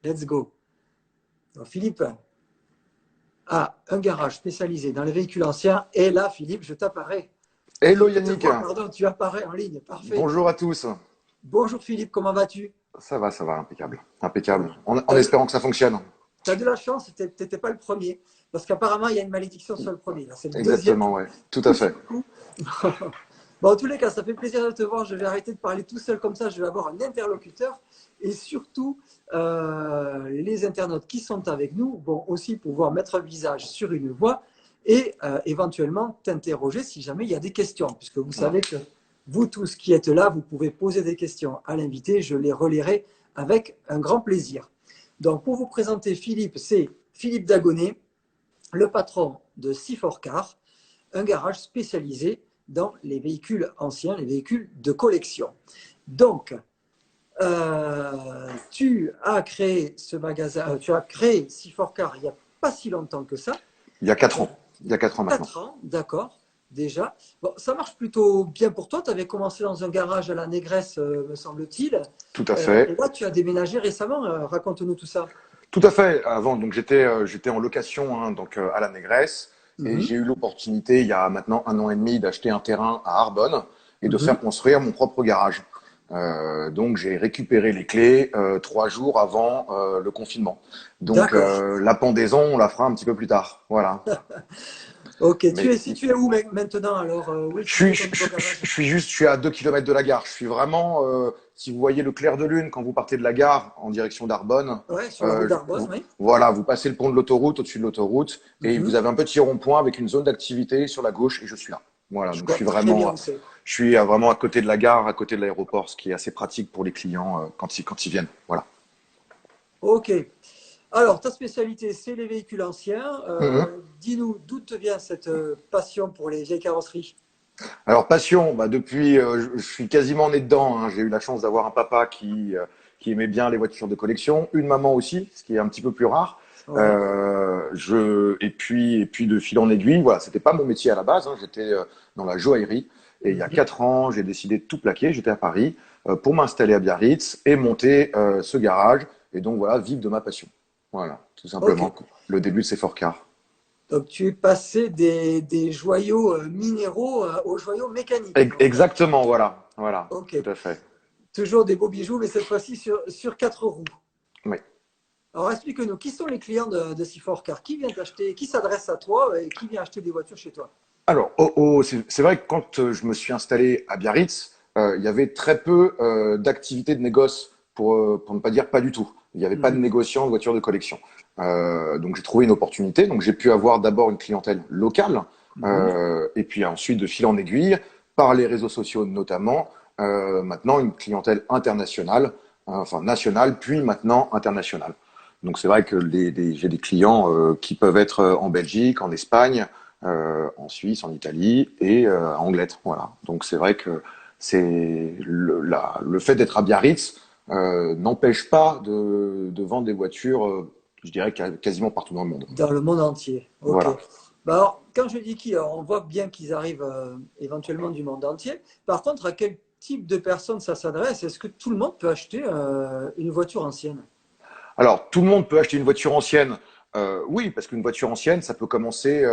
let's go. Donc, Philippe a un garage spécialisé dans les véhicules anciens. Et là, Philippe, je t'apparais. Hello Je te Yannick, vois, pardon, tu apparais en ligne. Parfait. bonjour à tous. Bonjour Philippe, comment vas-tu? Ça va, impeccable. Impeccable. En T'as de, espérant que ça fonctionne. t'as de la chance, t'étais pas le premier. Parce qu'apparemment, il y a une malédiction sur le premier. Là, c'est le deuxième Exactement, ouais. Tout à coup fait. sur coup. Bon, en tous les cas, ça fait plaisir de te voir. Je vais arrêter de parler tout seul comme ça. Je vais avoir un interlocuteur. Et surtout, les internautes qui sont avec nous vont aussi pouvoir mettre un visage sur une voix et éventuellement t'interroger si jamais il y a des questions. Puisque vous savez que vous tous qui êtes là, vous pouvez poser des questions à l'invité. Je les relayerai avec un grand plaisir. Donc, pour vous présenter Philippe, c'est Philippe Dagonet, le patron de C4Car, un garage spécialisé dans les véhicules anciens, les véhicules de collection. Donc, tu as créé ce magasin, tu as créé C4Car il n'y a pas si longtemps que ça. Il y a 4 ans. Il y a 4 ans maintenant. 4 ans, d'accord, déjà. Bon, ça marche plutôt bien pour toi. Tu avais commencé dans un garage à la Négresse, me semble-t-il. Tout à Et fait. là, tu as déménagé récemment. Raconte-nous tout ça. Tout à fait. Avant, donc j'étais en location donc à la Négresse et Mhm, j'ai eu l'opportunité il y a maintenant 1 an et demi d'acheter un terrain à Arbonne et de mhm. faire construire mon propre garage. Donc j'ai récupéré les clés 3 jours avant le confinement. Donc D'accord. la pendaison, on la fera un petit peu plus tard. Voilà. Ok, tu Mais es situé où maintenant alors? Où est situé ton nouveau garage? je suis à 2 kilomètres de la gare. Je suis vraiment, si vous voyez le clair de lune quand vous partez de la gare en direction d'Arbonne, Ouais, sur la route d'Arbonne, vous, oui. voilà, vous passez le pont de l'autoroute, au-dessus de l'autoroute, et vous Mhm. avez un petit rond-point avec une zone d'activité sur la gauche, et je suis là. Voilà, Je donc je vois suis très bien vraiment, où c'est. vraiment à côté de la gare, à côté de l'aéroport, ce qui est assez pratique pour les clients quand ils viennent. Voilà. Ok. Alors, ta spécialité, c'est les véhicules anciens. Mhm. Dis-nous d'où te vient cette passion pour les vieilles carrosseries? Alors passion, bah depuis, je suis quasiment né dedans, hein. J'ai eu la chance d'avoir un papa qui aimait bien les voitures de collection, une maman aussi, ce qui est un petit peu plus rare. Ouais. Et puis de fil en aiguille, voilà, c'était pas mon métier à la base, hein. J'étais dans la joaillerie. Et il y a Mhm. 4 ans, j'ai décidé de tout plaquer. J'étais à Paris pour m'installer à Biarritz et monter ce garage. Et donc voilà, vivre de ma passion. Voilà, tout Ok. simplement. Le début de ces four cars. Donc, tu es passé des joyaux minéraux aux joyaux mécaniques. Donc, Exactement, voilà, voilà, ok. tout à fait. Toujours des beaux bijoux, mais cette fois-ci sur quatre roues. Oui. Alors, explique-nous, qui sont les clients de C4 Car? Qui vient t'acheter, qui s'adresse à toi et qui vient acheter des voitures chez toi? Alors, c'est vrai que quand je me suis installé à Biarritz, il y avait très peu d'activités de négoce, pour ne pas dire pas du tout. Il n'y avait pas de Mhm. négociants de voitures de collection. Donc, j'ai trouvé une opportunité. Donc, j'ai pu avoir d'abord une clientèle locale, Mhm. et puis ensuite, de fil en aiguille, par les réseaux sociaux notamment, maintenant une clientèle internationale, enfin nationale, puis maintenant internationale. Donc, c'est vrai que j'ai des clients qui peuvent être en Belgique, en Espagne, en Suisse, en Italie et à Angleterre. Voilà. Donc c'est vrai que c'est le fait d'être à Biarritz n'empêche pas de vendre des voitures, je dirais quasiment partout dans le monde. Dans le monde entier. Ok. Voilà. Bah alors, quand je dis qui, alors, on voit bien qu'ils arrivent éventuellement du monde entier. Par contre, à quel type de personnes ça s'adresse? Est-ce que tout le monde peut acheter une voiture ancienne? Alors, tout le monde peut acheter une voiture ancienne. Oui, parce qu'une voiture ancienne, ça peut commencer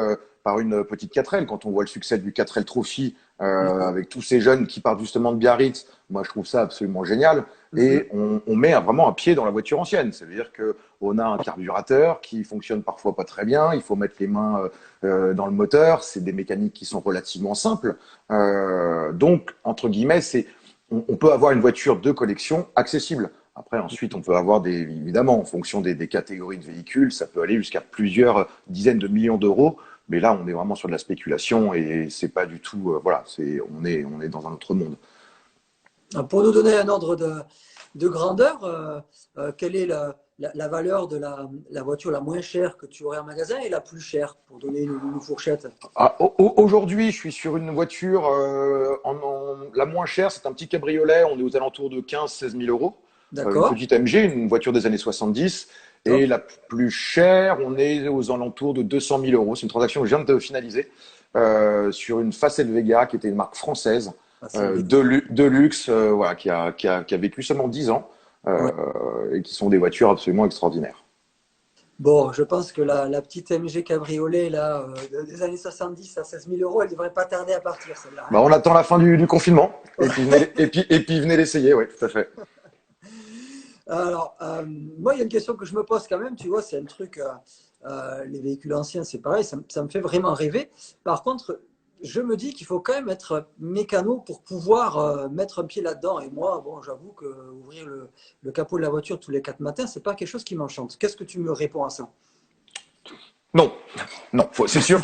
par une petite 4L. Quand on voit le succès du 4L Trophy Mhm. avec tous ces jeunes qui partent justement de Biarritz, moi je trouve ça absolument génial. Mhm. Et on met vraiment un pied dans la voiture ancienne. C'est-à-dire que on a un carburateur qui fonctionne parfois pas très bien. Il faut mettre les mains dans le moteur. C'est des mécaniques qui sont relativement simples. Donc, entre guillemets, on peut avoir une voiture de collection accessible. Après, ensuite, on peut avoir évidemment, en fonction des catégories de véhicules, ça peut aller jusqu'à plusieurs dizaines de millions d'euros. Mais là, on est vraiment sur de la spéculation et c'est pas du tout, voilà, on est dans un autre monde. Pour nous donner un ordre de grandeur, quelle est la valeur de la voiture la moins chère que tu aurais en magasin et la plus chère, pour donner une fourchette? Aujourd'hui, je suis sur une voiture, la moins chère, c'est un petit cabriolet. On est aux alentours de 15 000 à 16 000 euros. Une D'accord, petite MG, une voiture des années 70. Et top. la plus chère, on est aux alentours de 200 000 euros. C'est une transaction que je viens de finaliser sur une Facette Vega qui était une marque française Ah, c'est le vécu. de luxe, voilà, qui a vécu seulement 10 ans. Ouais. et qui sont des voitures absolument extraordinaires. Bon, je pense que la petite MG cabriolet là, des années 70 à 16 000 euros, elle devrait pas tarder à partir, celle-là, Bah, on attend la fin du confinement hein. et puis venez l'essayer, oui, tout à fait. Alors, moi, il y a une question que je me pose quand même, tu vois, c'est un truc, les véhicules anciens, c'est pareil, ça me fait vraiment rêver. Par contre, je me dis qu'il faut quand même être mécano pour pouvoir mettre un pied là-dedans. Et moi, bon, j'avoue que ouvrir le capot de la voiture tous les 4 matins, c'est pas quelque chose qui m'enchante. Qu'est-ce que tu me réponds à ça? Non, non, c'est sûr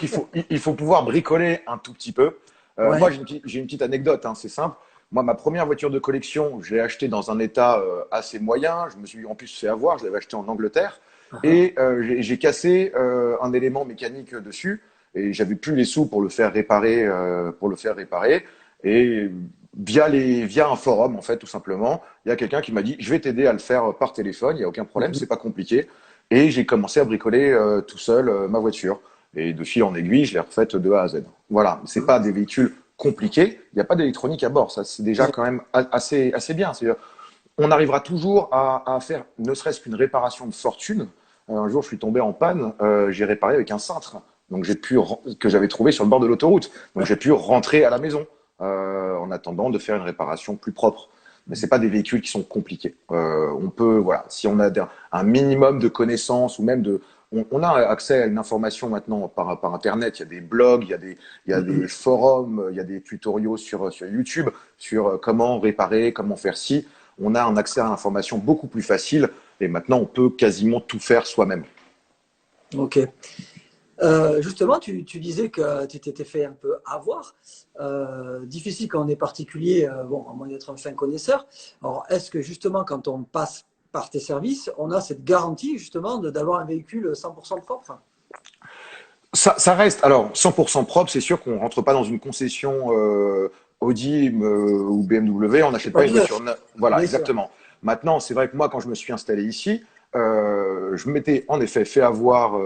il faut pouvoir bricoler un tout petit peu. Moi, Ouais. j'ai une petite anecdote, hein, c'est simple. Moi, ma première voiture de collection, je l'ai achetée dans un état assez moyen. Je me suis en plus fait avoir, je l'avais achetée en Angleterre. Uh-huh. Et j'ai cassé un élément mécanique dessus. Et j'avais plus les sous pour le faire réparer, Et via un forum, en fait, tout simplement, il y a quelqu'un qui m'a dit, je vais t'aider à le faire par téléphone, il n'y a aucun problème, Mhm. c'est pas compliqué. Et j'ai commencé à bricoler tout seul ma voiture. Et de fil en aiguille, je l'ai refaite de A à Z. Voilà, c'est pas des véhicules compliqués. Il n'y a pas d'électronique à bord. Ça, c'est déjà Ouais. quand même assez bien. On arrivera toujours à faire ne serait-ce qu'une réparation de fortune. Un jour, je suis tombé en panne. J'ai réparé avec un cintre. Donc, que j'avais trouvé sur le bord de l'autoroute. Donc, j'ai pu rentrer à la maison en attendant de faire une réparation plus propre. Mais c'est pas des véhicules qui sont compliqués. On peut, voilà, si on a un minimum de connaissances ou même on a accès à une information maintenant par Internet. Il y a des blogs, il y a des Mhm. forums, il y a des tutoriaux sur YouTube sur comment réparer, comment faire ci. On a un accès à l'information beaucoup plus facile et maintenant on peut quasiment tout faire soi-même. Ok. Justement, tu disais que tu t'étais fait un peu avoir. Difficile quand on est particulier, bon, à moins d'être un fin connaisseur. Alors, est-ce que justement, quand on passe par tes services, on a cette garantie justement d'avoir un véhicule 100% propre? Ça reste, alors 100% propre, c'est sûr qu'on rentre pas dans une concession Audi ou BMW, on C'est n'achète pas pas du une voiture neuf, neuve. Voilà, bien sûr. exactement. Maintenant, c'est vrai que moi, quand je me suis installé ici, je m'étais en effet fait avoir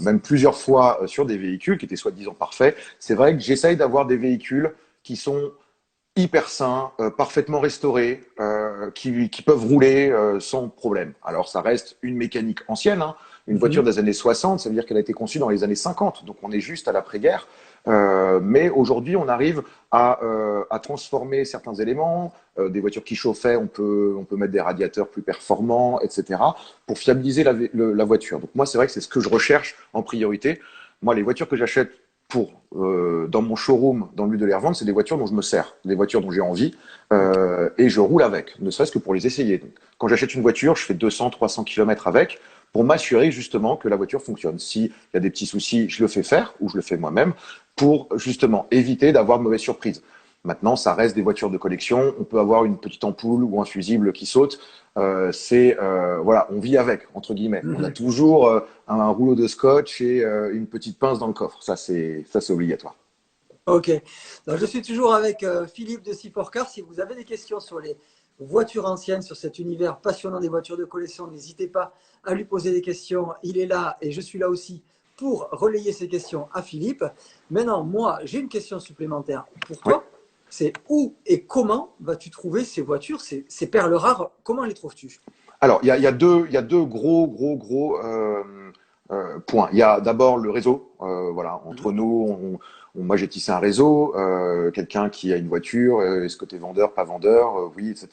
même plusieurs fois sur des véhicules qui étaient soi-disant parfaits. C'est vrai que j'essaye d'avoir des véhicules qui sont hyper sains, parfaitement restaurés, qui peuvent rouler sans problème. Alors ça reste une mécanique ancienne, hein, une voiture Mhm. des années 60, ça veut dire qu'elle a été conçue dans les années 50, donc on est juste à l'après-guerre. Mais aujourd'hui, on arrive à transformer certains éléments. Des voitures qui chauffaient, on peut mettre des radiateurs plus performants, etc., pour fiabiliser la voiture. Donc moi, c'est vrai que c'est ce que je recherche en priorité. Moi, les voitures que j'achète dans mon showroom, dans le but de les revendre, c'est des voitures dont je me sers, des voitures dont j'ai envie, Ok. et je roule avec, ne serait-ce que pour les essayer. Donc, quand j'achète une voiture, je fais 200, 300 km avec, pour m'assurer justement que la voiture fonctionne. S'il y a des petits soucis, je le fais faire, ou je le fais moi-même, pour justement éviter d'avoir de mauvaises surprises. Maintenant, ça reste des voitures de collection. On peut avoir une petite ampoule ou un fusible qui saute. Voilà, on vit avec entre guillemets. On a Mhm. toujours un rouleau de scotch et une petite pince dans le coffre. Ça c'est obligatoire. Ok. Donc, je suis toujours avec Philippe de C4Car. Si vous avez des questions sur les voitures anciennes, sur cet univers passionnant des voitures de collection, n'hésitez pas à lui poser des questions. Il est là et je suis là aussi pour relayer ces questions à Philippe. Maintenant, moi, j'ai une question supplémentaire pour Oui. toi. C'est où et comment vas-tu trouver ces voitures, ces perles rares, comment les trouves-tu? Alors il y a deux gros points. Il y a d'abord le réseau. Voilà, entre Mhm. nous, moi j'ai tissé un réseau. Quelqu'un qui a une voiture, est-ce que tu es vendeur, pas vendeur, oui, etc.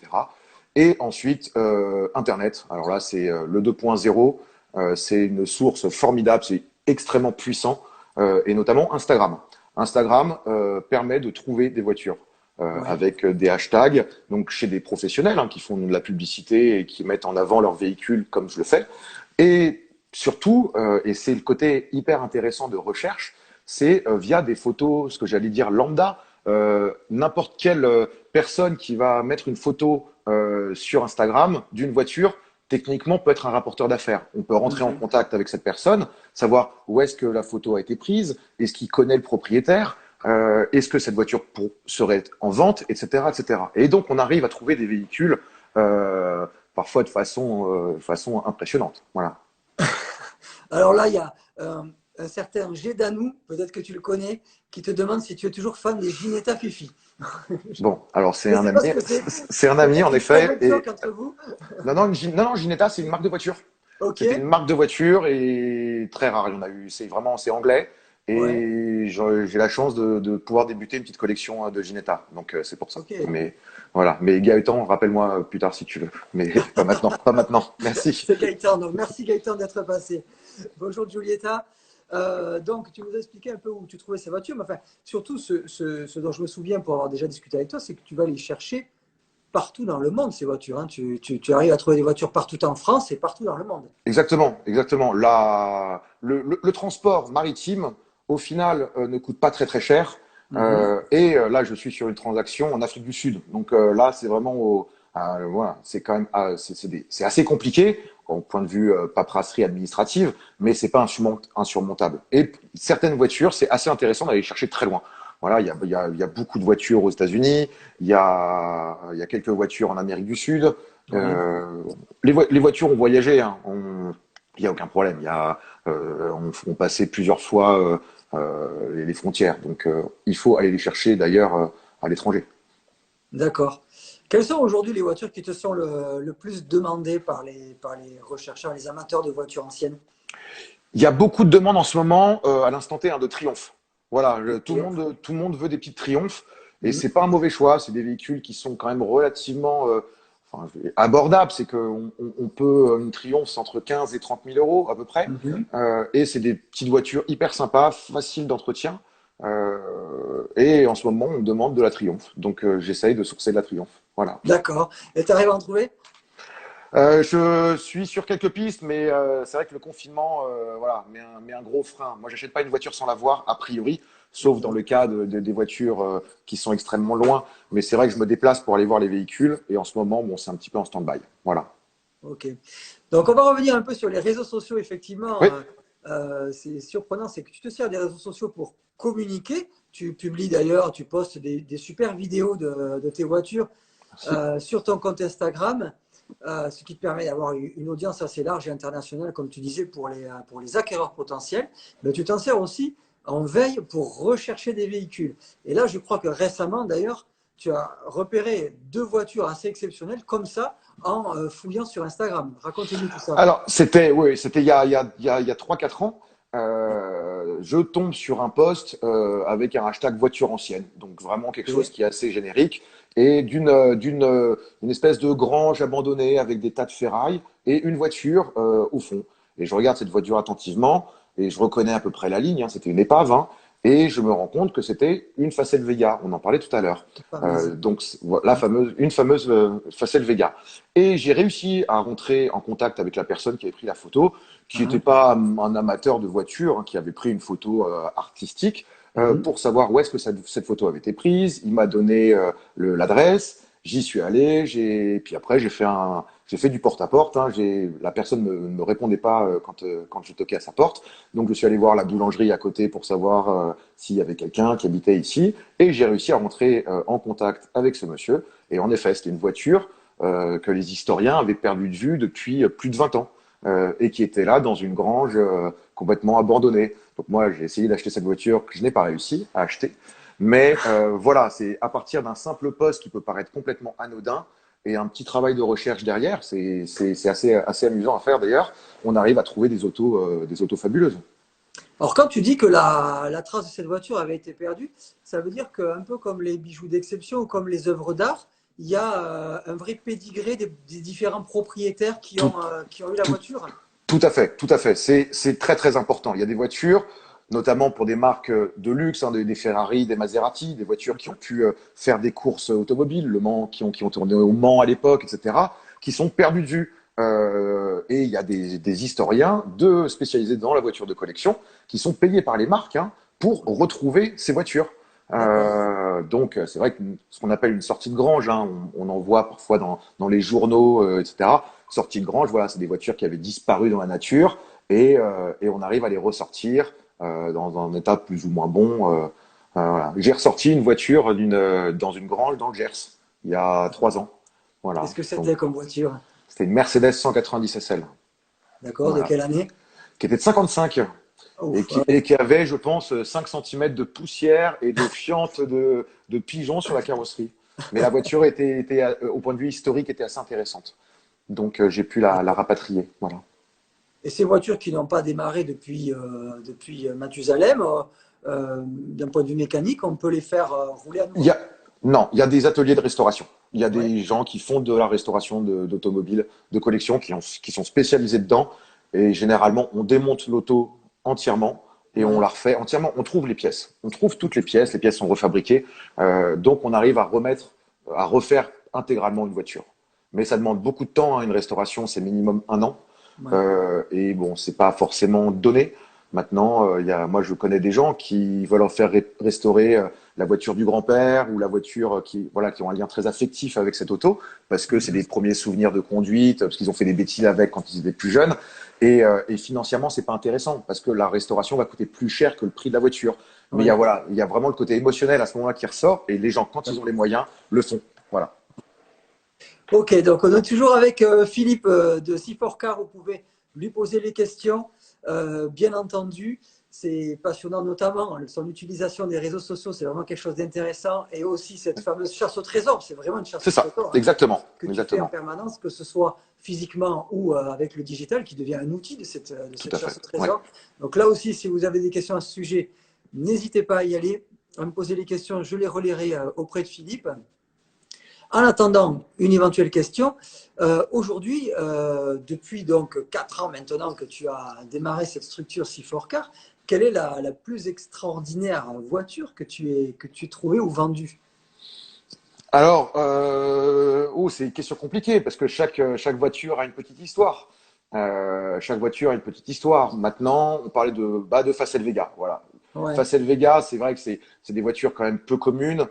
Et ensuite Internet. Alors là c'est le 2.0. C'est une source formidable, c'est extrêmement puissant, et notamment Instagram. Instagram permet de trouver des voitures Ouais. avec des hashtags, donc chez des professionnels qui font de la publicité et qui mettent en avant leurs véhicules comme je le fais. Et surtout, et c'est le côté hyper intéressant de recherche, c'est via des photos, ce que j'allais dire lambda, n'importe quelle personne qui va mettre une photo sur Instagram d'une voiture, techniquement peut être un rapporteur d'affaires. On peut rentrer en Mhm. contact avec cette personne, savoir où est-ce que la photo a été prise, est-ce qu'il connaît le propriétaire, est-ce que cette voiture serait en vente, etc., etc. Et donc on arrive à trouver des véhicules parfois de façon impressionnante. Voilà. Alors là, il y a un certain Gédanou, peut-être que tu le connais, qui te demande si tu es toujours fan des Ginetta Fifi. Bon, alors Je ne sais pas ce que c'est. c'est un ami en Peut-être une très effet. bonne Et joke entre vous. non, non, Ginetta, c'est une marque de voiture. Ok. C'était une marque de voiture et très rare. Il y en a eu. C'est anglais. Ouais. Et j'ai la chance de pouvoir débuter une petite collection de Ginetta. Donc c'est pour ça. Ok. Mais voilà. Mais Gaëtan, rappelle-moi plus tard si tu veux. Mais pas maintenant. Pas maintenant. Merci. C'est Gaëtan. Donc, merci Gaëtan d'être passé. Bonjour Giulietta. Donc, tu nous as expliqué un peu où tu trouvais ces voitures, mais enfin, surtout ce dont je me souviens pour avoir déjà discuté avec toi, c'est que tu vas les chercher partout dans le monde, ces voitures. Hein. Tu arrives à trouver des voitures partout en France et partout dans le monde. Exactement, exactement. Le transport maritime, au final, ne coûte pas très très cher. Mhm. Là, je suis sur une transaction en Afrique du Sud. Donc là, c'est vraiment voilà, c'est quand même c'est assez compliqué au point de vue paperasserie administrative, mais c'est pas insurmontable. Et certaines voitures, c'est assez intéressant d'aller chercher très loin. Voilà, il y a beaucoup de voitures aux États-Unis, il y a quelques voitures en Amérique du Sud. Ouais. Les voitures ont voyagé, hein. Il y a aucun problème. On passait plusieurs fois les frontières, donc il faut aller les chercher d'ailleurs à l'étranger. D'accord. Quelles sont aujourd'hui les voitures qui te sont le plus demandées par les rechercheurs, les amateurs de voitures anciennes? Il y a beaucoup de demandes en ce moment à l'instant T hein, de Triumph. Voilà, Ok. tout le monde veut des petites Triumph et Mhm. c'est pas un mauvais choix. C'est des véhicules qui sont quand même relativement abordables. C'est on peut une Triumph c'est entre 15 et 30 000 euros à peu près. Mhm. Et c'est des petites voitures hyper sympas, faciles d'entretien. Et en ce moment, on me demande de la Triumph. Donc j'essaye de sourcer de la Triumph. Voilà. D'accord. Et tu arrives à en trouver? Je suis sur quelques pistes, mais c'est vrai que le confinement, voilà, met un gros frein. Moi, j'achète pas une voiture sans la voir, a priori, sauf dans le cas des voitures qui sont extrêmement loin. Mais c'est vrai que je me déplace pour aller voir les véhicules, et en ce moment, bon, c'est un petit peu en stand-by. Voilà. Ok. Donc, on va revenir un peu sur les réseaux sociaux. Effectivement, Oui, c'est surprenant, c'est que tu te sers des réseaux sociaux pour communiquer. Tu publies d'ailleurs, tu postes des super vidéos de tes voitures merci. sur ton compte Instagram, ce qui te permet d'avoir une audience assez large et internationale, comme tu disais, pour les acquéreurs potentiels. Mais tu t'en sers aussi en veille pour rechercher des véhicules. Et là, je crois que récemment, d'ailleurs, tu as repéré deux voitures assez exceptionnelles comme ça en fouillant sur Instagram. Racontez-nous tout ça. Alors, c'était il y a 3-4 ans. Je tombe sur un post avec un hashtag voiture ancienne. Donc vraiment quelque chose Ok. qui est assez générique et une espèce de grange abandonnée avec des tas de ferrailles et une voiture au fond. Et je regarde cette voiture attentivement et je reconnais à peu près la ligne, hein, c'était une épave, hein, et je me rends compte que c'était une Facel Vega. On en parlait tout à l'heure. Fameuse. Une fameuse Facel Vega. Et j'ai réussi à rentrer en contact avec la personne qui avait pris la photo, qui n'était Mhm. pas un amateur de voiture, hein, qui avait pris une photo artistique Mhm. pour savoir où est-ce que cette photo avait été prise. Il m'a donné l'adresse, j'y suis allé, puis après j'ai fait du porte-à-porte. Hein, la personne ne me répondait pas quand je toquais à sa porte, donc je suis allé voir la boulangerie à côté pour savoir s'il y avait quelqu'un qui habitait ici, et j'ai réussi à rentrer en contact avec ce monsieur. Et en effet, c'était une voiture que les historiens avaient perdu de vue depuis plus de 20 ans et qui était là dans une grange complètement abandonnée. Donc moi, j'ai essayé d'acheter cette voiture que je n'ai pas réussi à acheter. Mais voilà, c'est à partir d'un simple poste qui peut paraître complètement anodin et un petit travail de recherche derrière, c'est assez amusant à faire d'ailleurs. On arrive à trouver des autos fabuleuses. Alors, quand tu dis que la trace de cette voiture avait été perdue, ça veut dire qu'un peu comme les bijoux d'exception ou comme les œuvres d'art, il y a un vrai pédigré des différents propriétaires Tout, qui ont eu la tout, voiture. Tout à fait, tout à fait. C'est très très important. Il y a des voitures, notamment pour des marques de luxe, hein, des Ferrari, des Maserati, des voitures qui ont pu faire des courses automobiles, Le Mans, qui ont tourné au Mans à l'époque, etc., qui sont perdues de vue. Et il y a des historiens spécialisés dans la voiture de collection qui sont payés par les marques hein, pour retrouver ces voitures. D'accord. Donc c'est vrai que ce qu'on appelle une sortie de grange, hein, on en voit parfois dans les journaux, etc. Sortie de grange, voilà, c'est des voitures qui avaient disparu dans la nature et on arrive à les ressortir dans un état plus ou moins bon. Voilà. J'ai ressorti une voiture dans une grange dans le Gers il y a 3 ans. Voilà. Qu'est-ce que Donc c'était comme voiture? c'était une Mercedes 190 SL. D'accord. De Voilà. quelle année? Qui était de 55. et Ouf, qui avait, je pense, 5 centimètres de poussière et de fientes de pigeons sur la carrosserie. Mais la voiture au point de vue historique, était assez intéressante. Donc, j'ai pu la rapatrier. Voilà. et ces voitures qui n'ont pas démarré depuis Mathusalem, d'un point de vue mécanique, on peut les faire rouler à Il y nouveau. a, non, il y a des ateliers de restauration. Il y a Ouais, des gens qui font de la restauration d'automobiles de collection, qui sont spécialisés dedans. Et généralement, on démonte l'auto entièrement et on ouais. la refait entièrement. On trouve les pièces. On trouve toutes les pièces sont refabriquées. Donc, on arrive à refaire intégralement une voiture. Mais ça demande beaucoup de temps, hein. Une restauration, c'est minimum 1 an. Ouais. Et bon, c'est pas forcément donné. Maintenant, moi, je connais des gens qui veulent en faire restaurer la voiture du grand-père ou la voiture qui ont un lien très affectif avec cette auto parce que c'est des premiers souvenirs de conduite, parce qu'ils ont fait des bêtises avec quand ils étaient plus jeunes. Et financièrement, c'est pas intéressant parce que la restauration va coûter plus cher que le prix de la voiture. Mais Ouais. il y a vraiment le côté émotionnel à ce moment-là qui ressort et les gens, quand ils ont les moyens, le font. Voilà. Ok, donc on est toujours avec Philippe de C4Car. Vous pouvez lui poser les questions. Bien entendu, c'est passionnant, notamment son utilisation des réseaux sociaux. C'est vraiment quelque chose d'intéressant. Et aussi cette fameuse chasse au trésor. C'est vraiment une chasse C'est au ça, trésor, hein, exactement, que tu fais en exactement, permanence, que ce soit physiquement ou avec le digital, qui devient un outil de tout cette à fait. chasse au Ouais. trésor. Donc là aussi, si vous avez des questions à ce sujet, n'hésitez pas à y aller, à me poser les questions. Je les relayerai auprès de Philippe. En attendant une éventuelle question, aujourd'hui, depuis donc 4 ans maintenant que tu as démarré cette structure C4Car, quelle est la plus extraordinaire voiture que tu aies trouvée ou vendue? Alors, c'est une question compliquée parce que chaque voiture a une petite histoire. Chaque voiture a une petite histoire. Maintenant, on parlait de Facel Vega. Voilà. Ouais. Facel Vega, c'est vrai que c'est des voitures quand même peu communes.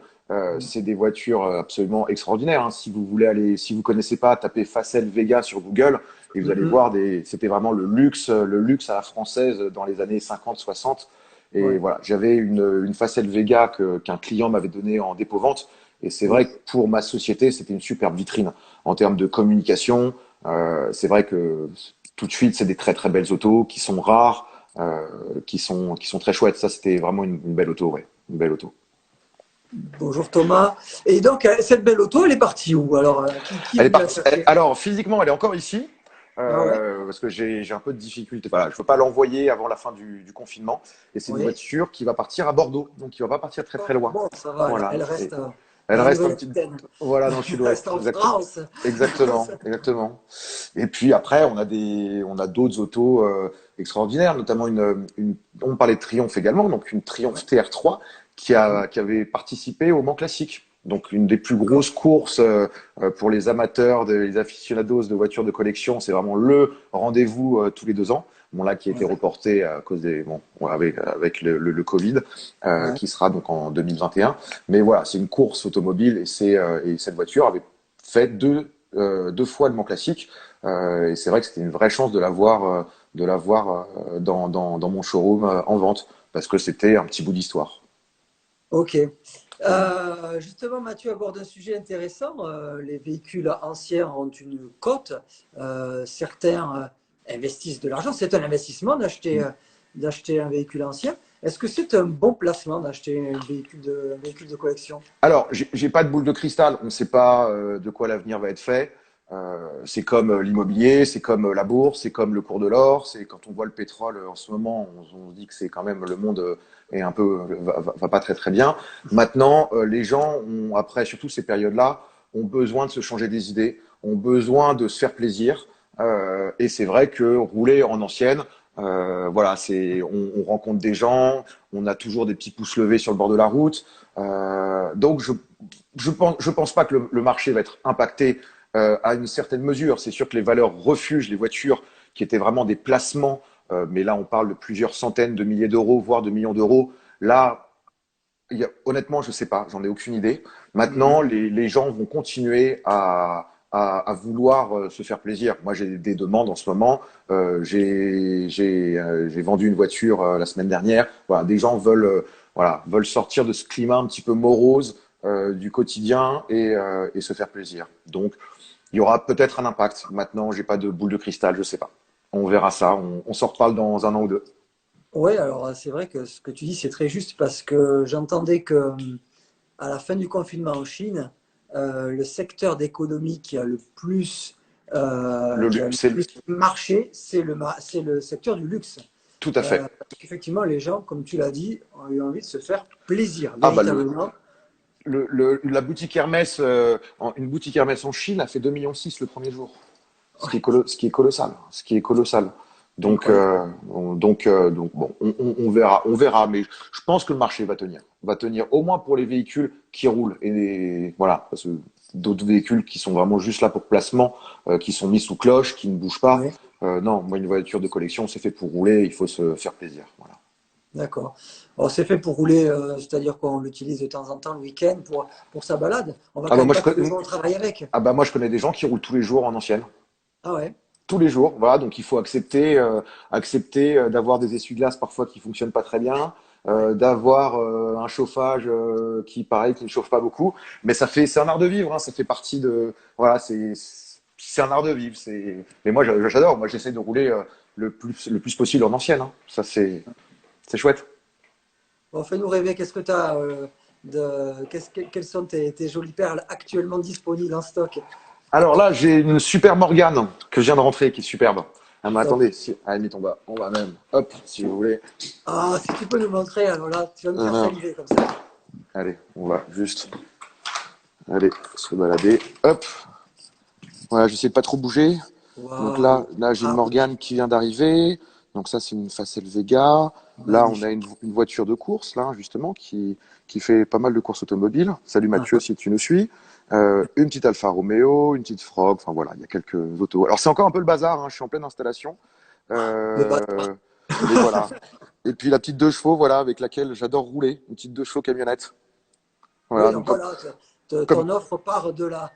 C'est des voitures absolument extraordinaires, hein. Si vous connaissez pas, tapez Facel Vega sur Google et vous allez Mhm. voir c'était vraiment le luxe à la française dans les années 50, 60. Et Ouais. voilà, j'avais une Facel Vega qu'un client m'avait donnée en dépôt-vente. Et c'est Ouais. vrai que pour ma société, c'était une superbe vitrine en termes de communication. C'est vrai que tout de suite, c'est des très très belles autos qui sont rares, qui sont très chouettes. Ça, c'était vraiment une belle auto, ouais, une belle auto. Bonjour Thomas. Et donc, cette belle auto, elle est partie où? Alors, qui est Elle est venu la partie. chercher? Alors physiquement, elle est encore ici. Ah ouais? Parce que j'ai un peu de difficulté. Voilà, je ne veux pas l'envoyer avant la fin du confinement. Et c'est une Oui. voiture qui va partir à Bordeaux, donc qui va pas partir très très loin. Bon, ça va, Voilà. elle Et reste elle dans la reste un petit, Nouvelle-Aquitaine. voilà, dans le Elle reste sud-ouest, en exactement. France. Exactement, exactement. Et puis après, on a d'autres autos extraordinaires, notamment on parlait de Triumph également, donc une Triumph Ouais. TR3 qui avait participé au Mans Classique. Donc une des plus D'accord. grosses courses pour les amateurs, les aficionados de voitures de collection. C'est vraiment le rendez-vous tous les 2 ans. Bon là, qui a été Ouais. reporté à cause avec le Covid, Ouais. qui sera donc en 2021. Mais voilà, c'est une course automobile et cette voiture avait fait deux fois le Mans Classique. Et c'est vrai que c'était une vraie chance de l'avoir dans mon showroom en vente parce que c'était un petit bout d'histoire. Ok. Justement, Mathieu aborde un sujet intéressant. Les véhicules anciens ont une cote. Certains investissent de l'argent. C'est un investissement d'acheter un véhicule ancien. Est-ce que c'est un bon placement d'acheter un véhicule de collection? Alors, j'ai pas de boule de cristal. On ne sait pas de quoi l'avenir va être fait. C'est comme l'immobilier, c'est comme la bourse, c'est comme le cours de l'or. C'est quand on voit le pétrole en ce moment, on se dit que c'est quand même le monde est un peu va pas très très bien. Maintenant, les gens ont après surtout ces périodes-là ont besoin de se changer des idées, ont besoin de se faire plaisir. Et c'est vrai que rouler en ancienne, voilà, on rencontre des gens, on a toujours des petits pouces levés sur le bord de la route. Donc je pense pas que le marché va être impacté à une certaine mesure. C'est sûr que les valeurs refuges, les voitures qui étaient vraiment des placements, mais là on parle de plusieurs centaines de milliers d'euros, voire de millions d'euros. Là, honnêtement, je sais pas, j'en ai aucune idée. Maintenant, Mhm. les gens vont continuer à vouloir se faire plaisir. Moi, j'ai des demandes en ce moment. J'ai vendu une voiture la semaine dernière. Voilà, des gens veulent sortir de ce climat un petit peu morose du quotidien et se faire plaisir. Donc, il y aura peut-être un impact. Maintenant, j'ai pas de boule de cristal, je sais pas. On verra ça. On s'en reparle dans 1 an ou 2. Ouais, alors c'est vrai que ce que tu dis, c'est très juste parce que j'entendais que à la fin du confinement en Chine, le secteur d'économie qui a le C'est plus marché, c'est le secteur du luxe. tout à fait. Parce qu'effectivement, les gens, comme tu l'as dit, ont eu envie de se faire plaisir, Ah bah véritablement. la boutique Hermès, une boutique Hermès en Chine a fait 2,6 millions le premier jour. Ouais, Ce qui est colossal, ce qui est colossal. Donc, incroyable. donc bon, on verra, mais je pense que le marché va tenir au moins pour les véhicules qui roulent voilà, parce que d'autres véhicules qui sont vraiment juste là pour placement, qui sont mis sous cloche, qui ne bougent pas. Ouais, Non, moi une voiture de collection, c'est fait pour rouler, il faut se faire plaisir. Voilà. d'accord. Alors, c'est fait pour rouler, c'est-à-dire qu'on l'utilise de temps en temps le week-end pour sa balade. On va Ah quand bah même moi pas tous les jours au travail avec. moi je connais des gens qui roulent tous les jours en ancienne. Ah ouais, Tous les jours, voilà. Donc il faut accepter d'avoir des essuie-glaces parfois qui fonctionnent pas très bien, ouais. d'avoir un chauffage qui pareil qui ne chauffe pas beaucoup. Mais c'est un art de vivre, hein, ça fait partie de, voilà, c'est un art de vivre. Mais moi j'adore. Moi j'essaie de rouler le plus possible en ancienne. Hein. Ça c'est chouette. Bon, fais-nous rêver, qu'est-ce que tu as quelles sont tes jolies perles actuellement disponibles en stock? Alors là j'ai une super Morgane que je viens de rentrer qui est superbe. Ah mais Top. attendez, à la limite on va même, hop, si vous voulez. Ah, si tu peux nous montrer, alors là, tu vas nous faire Voilà. saliver comme ça. Allez, on va juste aller se balader. Hop, voilà, j'essaie de pas trop bouger. Donc Waouh. là j'ai une Ah oui, Morgane qui vient d'arriver. Donc ça, c'est une Facel Vega. Là, on a magnifique. une voiture de course, là, justement, qui fait pas mal de courses automobiles. Salut Ah, Mathieu, si tu nous suis. Une petite Alfa Romeo, une petite Frog. Enfin voilà, il y a quelques autos. Alors c'est encore un peu le bazar, hein, je suis en pleine installation. le bâtard. Euh, mais voilà. Et puis la petite 2 chevaux, voilà, avec laquelle j'adore rouler. Une petite 2 chevaux camionnette. Oui, Voilà, donc donc voilà, comme, ton offre part de la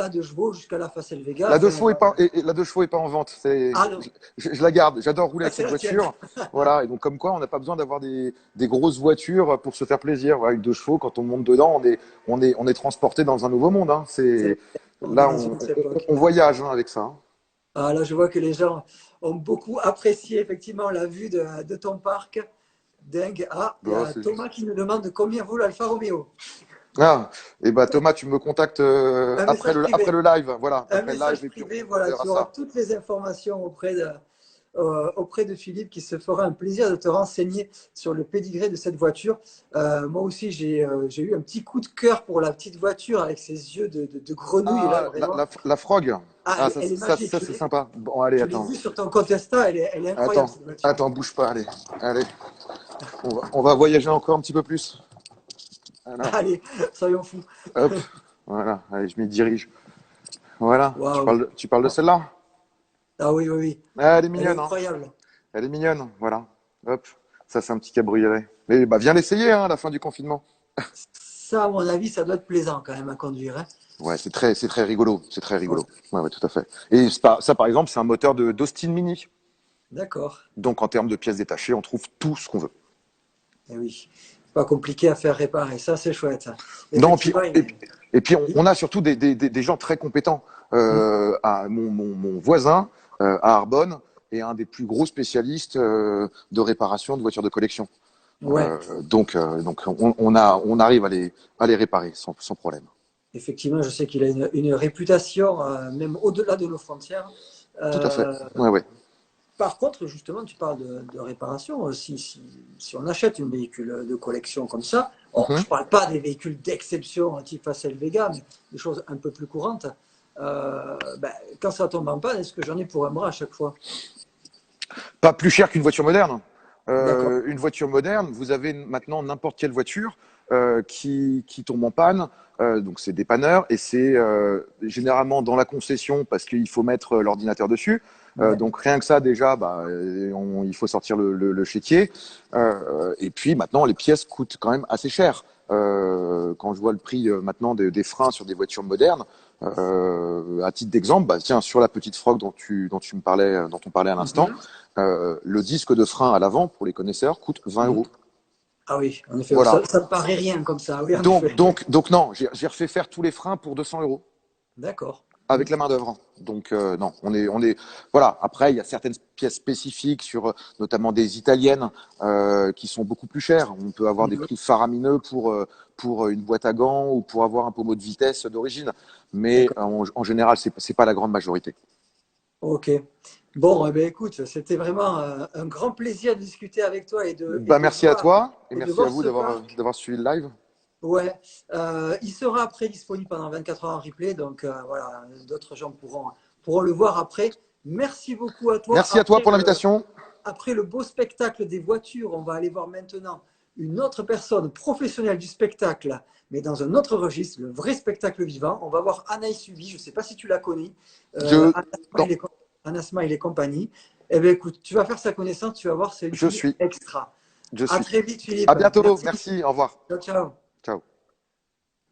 2 chevaux jusqu'à la Facel Vega. La deux Enfin, chevaux est pas, et la 2 chevaux est pas en vente. ah non, Je la garde. J'adore rouler ah, avec c'est cette la tienne. voiture. Voilà. Et donc, comme quoi, on n'a pas besoin d'avoir des grosses voitures pour se faire plaisir. Voilà, avec 2 chevaux, quand on monte dedans, on est transporté dans un nouveau monde, hein. C'est- On est Là, dans une autre époque. on voyage, hein, avec ça, hein. Ah, là, je vois que les gens ont beaucoup apprécié effectivement la vue de ton parc. Dingue. Ah, il y Bon, a Thomas qui nous demande combien vaut l'Alfa Romeo. Ah, et bah, Thomas, tu me contactes, Un message après privé. le live. Voilà. Un Après le live, message et puis privé, on voilà, verra tu auras ça. toutes les informations auprès de Philippe qui se fera un plaisir de te renseigner sur le pédigré de cette voiture. Moi aussi, j'ai eu un petit coup de cœur pour la petite voiture avec ses yeux de grenouille. Et là, Ah, vraiment, la Frog. ah, Ah, elle est magique. ça c'est sympa. Bon, allez, Je l'ai attends. vue sur ton compte Insta, elle est incroyable cette voiture. Attends, bouge pas, allez. On va voyager encore un petit peu plus. Voilà, Allez, soyons fous. hop, voilà, allez, je m'y dirige. Voilà, Waouh. tu parles de celle-là? Ah oui, oui, oui. Ah, elle est Elle est mignonne, hein. incroyable. Elle est mignonne, voilà. Hop, ça c'est un petit cabriolet. Mais bah viens l'essayer, hein, à la fin du confinement. Ça, à mon avis, ça doit être plaisant quand même à conduire, hein. Ouais, c'est très rigolo, c'est très Ouais, rigolo. Ouais, ouais, tout à fait. Et ça, par exemple, c'est un moteur d'Austin Mini. d'accord. Donc en termes de pièces détachées, on trouve tout ce qu'on veut. Eh oui. Pas compliqué à faire réparer. Ça, c'est chouette, ça. Non, Effectivement, et puis oui. on a surtout des gens très compétents. Mon voisin à Arbonne est un des plus gros spécialistes de réparation de voitures de collection. Ouais, Donc on arrive à les réparer sans problème. effectivement, je sais qu'il a une réputation, même au-delà de nos frontières. Tout à fait. Euh, Ouais, ouais. Par contre, justement, tu parles de réparation. Si on achète un véhicule de collection comme ça, oh, je Mhm. ne parle pas des véhicules d'exception type Facel Vega, mais des choses un peu plus courantes. Quand ça tombe en panne, est-ce que j'en ai pour un bras à chaque fois? Pas plus cher qu'une voiture moderne. D'accord. Une voiture moderne, vous avez maintenant n'importe quelle voiture qui tombe en panne. Donc c'est dépanneur et c'est généralement dans la concession parce qu'il faut mettre l'ordinateur dessus. Ouais. Donc rien que ça déjà, bah, il faut sortir le chéquier. Et puis maintenant les pièces coûtent quand même assez cher. Quand je vois le prix maintenant des freins sur des voitures modernes, à titre d'exemple, bah, tiens sur la petite Frog dont on parlait à l'instant, Mhm. le disque de frein à l'avant pour les connaisseurs coûte 20 Mhm. euros. Ah oui, en effet, Voilà. ça me paraît rien comme ça. Oui, en effet. Donc non, j'ai refait faire tous les freins pour 200 euros. D'accord. avec la main-d'œuvre. Donc non, voilà. Après, il y a certaines pièces spécifiques sur notamment des italiennes qui sont beaucoup plus chères. On peut avoir des Mhm. prix faramineux pour une boîte à gants ou pour avoir un pommeau de vitesse d'origine. Mais D'accord. en général, c'est pas la grande majorité. Ok. Bon, eh ben, écoute, c'était vraiment un grand plaisir de discuter avec toi Bah, merci à toi et et de merci à voir vous ce parc. d'avoir suivi le live. Ouais, il sera après disponible pendant 24 heures en replay, donc voilà, d'autres gens pourront le voir après. Merci beaucoup à toi. Merci à toi pour l'invitation. Après le beau spectacle des voitures, on va aller voir maintenant une autre personne professionnelle du spectacle, mais dans un autre registre, le vrai spectacle vivant. On va voir Anaïs Subi, je ne sais pas si tu la connais, Je, non, Anna Smile et compagnie. Eh bien, écoute, tu vas faire sa connaissance, tu vas voir, c'est une je fille suis, extra. je À suis. très vite, À Philippe. bientôt. Merci. Merci. Au revoir. Ciao, ciao. Ciao.